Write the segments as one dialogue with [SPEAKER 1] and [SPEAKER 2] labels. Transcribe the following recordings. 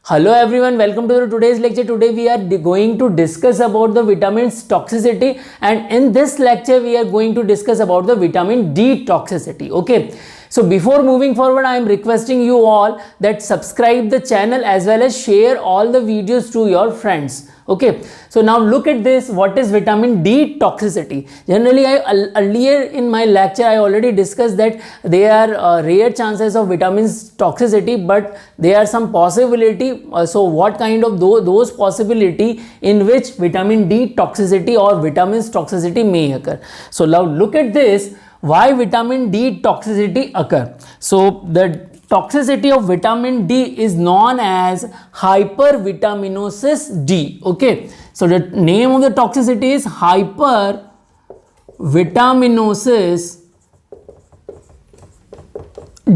[SPEAKER 1] Hello everyone, welcome to today's lecture. Today we are going to discuss about the vitamins toxicity, and in this lecture we are going to discuss about the vitamin D toxicity. Okay, so before moving forward, I am requesting you all that subscribe the channel as well as share all the videos to your friends. Okay, so now look at this. What is vitamin D toxicity? Generally, earlier in my lecture I already discussed that there are rare chances of vitamins toxicity, but there are some possibility. So what kind of those possibility in which vitamin D toxicity or vitamins toxicity may occur? So now look at this. Why vitamin D toxicity occur? So the toxicity of vitamin D is known as hypervitaminosis D. Okay, so the name of the toxicity is hypervitaminosis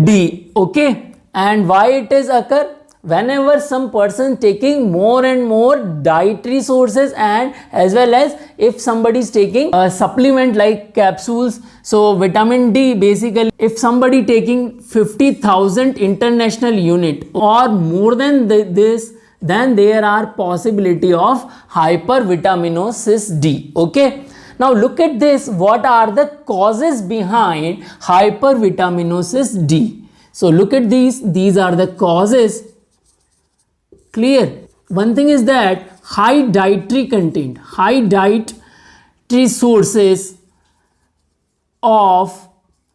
[SPEAKER 1] D. Okay, and why it is occur? Whenever some person taking more and more dietary sources, and as well as if somebody is taking a supplement like capsules. So vitamin D, basically if somebody taking 50,000 international unit or more than this, then there are possibility of hypervitaminosis D. Okay, now look at this. What are the causes behind hypervitaminosis D? So look at these are the causes. Clear? One thing is that high dietary content, high dietary sources of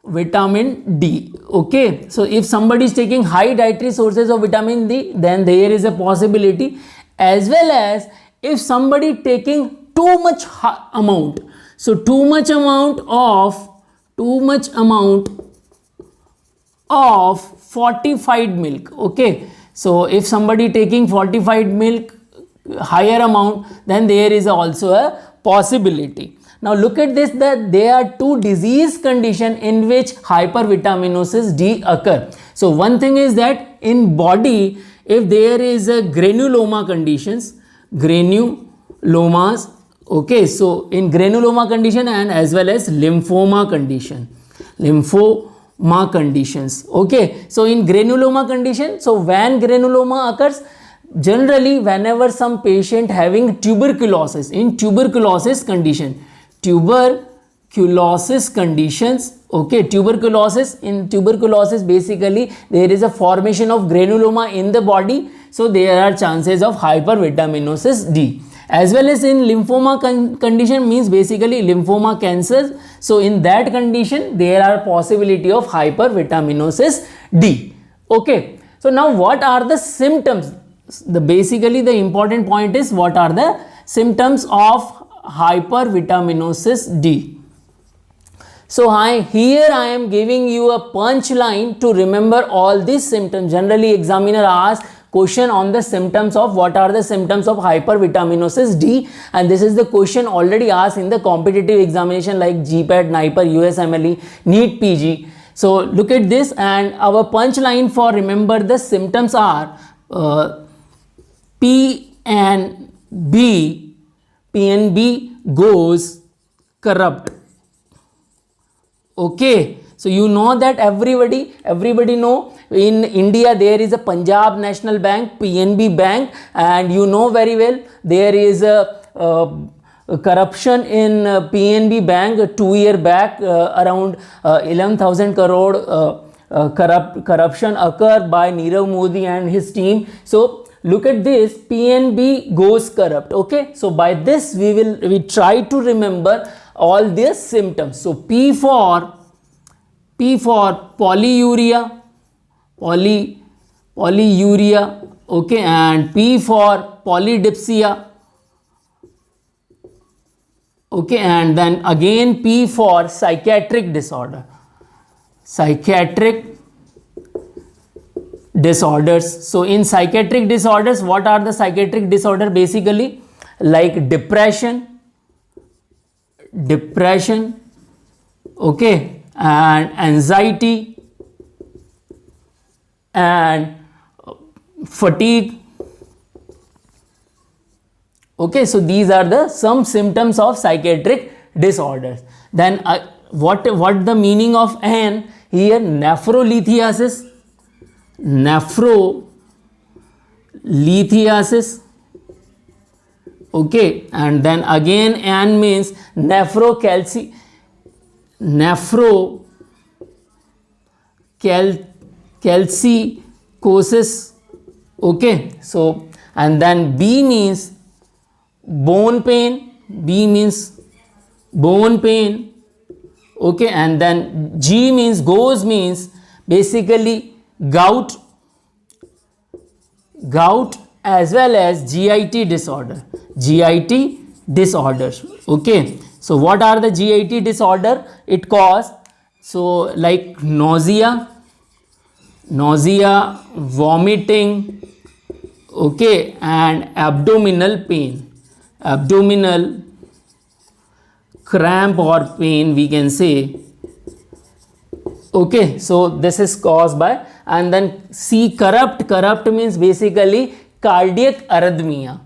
[SPEAKER 1] vitamin D. Okay, so if somebody is taking high dietary sources of vitamin D, then there is a possibility, as well as if somebody taking too much amount. So too much amount of fortified milk. Okay, so if somebody taking fortified milk higher amount, then there is also a possibility. Now look at this, that there are two disease condition in which hypervitaminosis D occur. So one thing is that in body, if there is a granuloma conditions, granulomas. Okay, so in granuloma condition and as well as lymphoma conditions. Okay, so in granuloma condition, so when granuloma occurs, generally whenever some patient having tuberculosis, in tuberculosis conditions, okay, in tuberculosis basically there is a formation of granuloma in the body, so there are chances of hypervitaminosis D. As well as in lymphoma condition, means basically lymphoma cancers. So in that condition there are possibility of hypervitaminosis D. Okay, so now what are the symptoms? Basically the important point is what are the symptoms of hypervitaminosis D. So here I am giving you a punchline to remember all these symptoms. Generally examiner asks question on the symptoms of what are the symptoms of hypervitaminosis D, and this is the question already asked in the competitive examination like GPAT, NIPER, USMLE, NEET PG. So look at this, and our punchline for remember the symptoms are PNB goes corrupt. Okay, so you know that everybody know in India there is a Punjab National Bank, PNB Bank, and you know very well there is a corruption in PNB Bank 2 years back, around 11,000 crore corruption occurred by Nirav Modi and his team. So look at this, PNB goes corrupt. Okay, so by this we try to remember all these symptoms. So P for polyuria, okay, and P for polydipsia, okay, and then again P for psychiatric disorders. So in psychiatric disorders, what are the psychiatric disorders? Basically like depression, okay, and anxiety and fatigue. Okay, so these are the some symptoms of psychiatric disorders. Then what the meaning of N here? Nephrolithiasis, lithiasis. Okay, and then again N means nephrocalcicosis. Okay, so and then B means bone pain. B means bone pain. Okay, and then G means basically gout as well as GIT disorders. Okay, so what are the GIT disorder it cause? So like nausea, vomiting, okay, and abdominal pain, abdominal cramp or pain we can say. Okay, so this is caused by, and then C, corrupt means basically cardiac arrhythmia.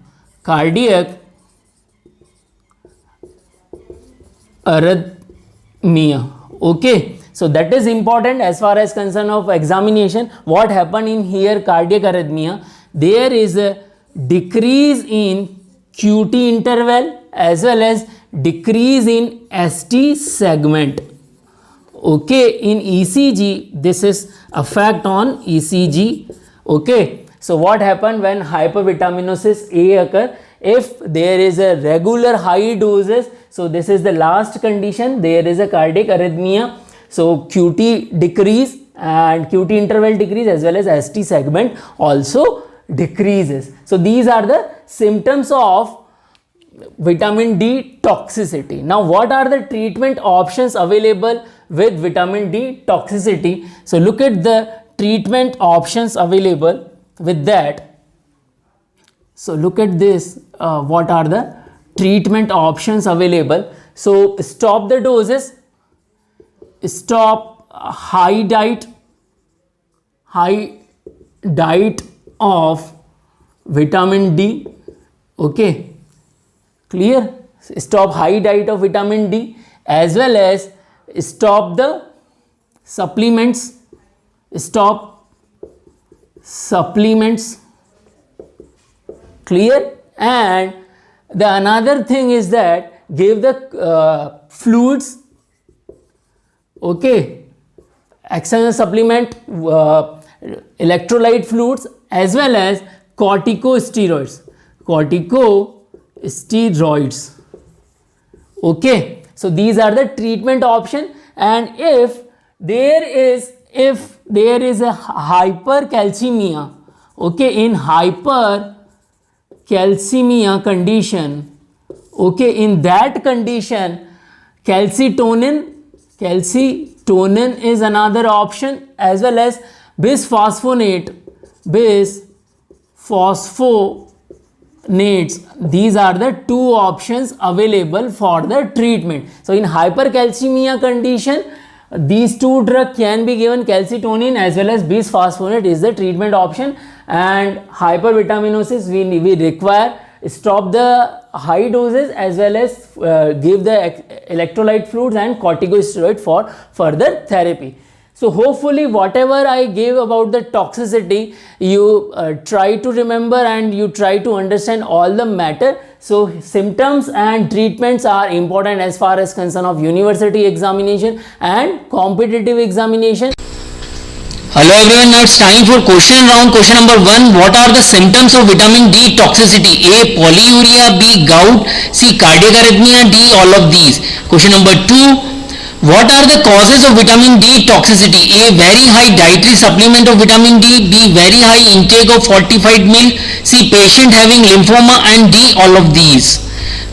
[SPEAKER 1] Okay, so that is important as far as concern of examination. What happened in here, cardiac arrhythmia, there is a decrease in QT interval as well as decrease in ST segment. Okay, in ECG, this is effect on ECG. Okay, so what happened when hypervitaminosis A occur? If there is a regular high doses, so this is the last condition, there is a cardiac arrhythmia, so QT decrease and QT interval decrease as well as ST segment also decreases. So these are the symptoms of vitamin D toxicity. Now what are the treatment options available with vitamin D toxicity? So look at the treatment options available with that. So look at this, what are the treatment options available? So stop the doses, stop high diet of vitamin D. Okay, clear? Stop high diet of vitamin D as well as stop the supplements, clear? And the another thing is that give the fluids, okay, external supplement, electrolyte fluids as well as corticosteroids. Okay, so these are the treatment option. And if there is a hypercalcemia, okay, in hypercalcemia condition, okay, in that condition calcitonin is another option as well as bisphosphonates. These are the two options available for the treatment. So in hypercalcemia condition, these two drugs can be given, calcitonin as well as bisphosphonate is the treatment option. And hypervitaminosis, we require stop the high doses as well as give the electrolyte fluids and corticosteroid for further therapy. So hopefully whatever I gave about the toxicity, you try to remember and you try to understand all the matter. So symptoms and treatments are important as far as concern of university examination and competitive examination.
[SPEAKER 2] Hello everyone, now it's time for question round. Question number 1, what are the symptoms of vitamin D toxicity? A, polyuria, B, gout, C, cardiac arrhythmia, D, all of these. Question number 2, what are the causes of vitamin D toxicity? A, very high dietary supplement of vitamin D, B, very high intake of fortified milk, C, patient having lymphoma, and D, all of these.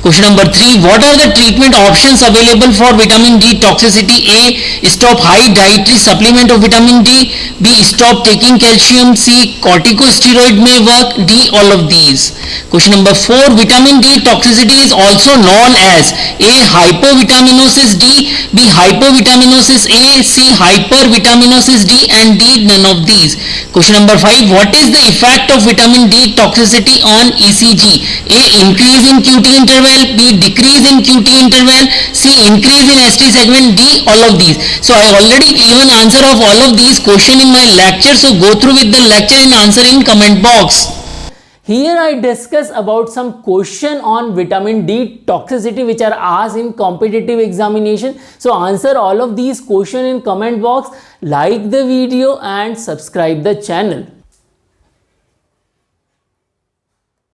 [SPEAKER 2] Question number 3, what are the treatment options available for vitamin D toxicity? A, stop high dietary supplement of vitamin D, B, stop taking calcium, C, corticosteroid may work, D, all of these. Question number 4, vitamin D toxicity is also known as A, hypovitaminosis D, B, hypovitaminosis A, C, hypervitaminosis D, and D, none of these. Question number 5, what is the effect of vitamin D toxicity on ECG? A, increase in QT interval, B, decrease in QT interval, C, increase in ST segment, D, all of these. So I already given answer of all of these question in my lecture, so go through with the lecture and answer in comment box.
[SPEAKER 1] Here I discuss about some question on vitamin D toxicity which are asked in competitive examination. So answer all of these questions in comment box, like the video and subscribe the channel.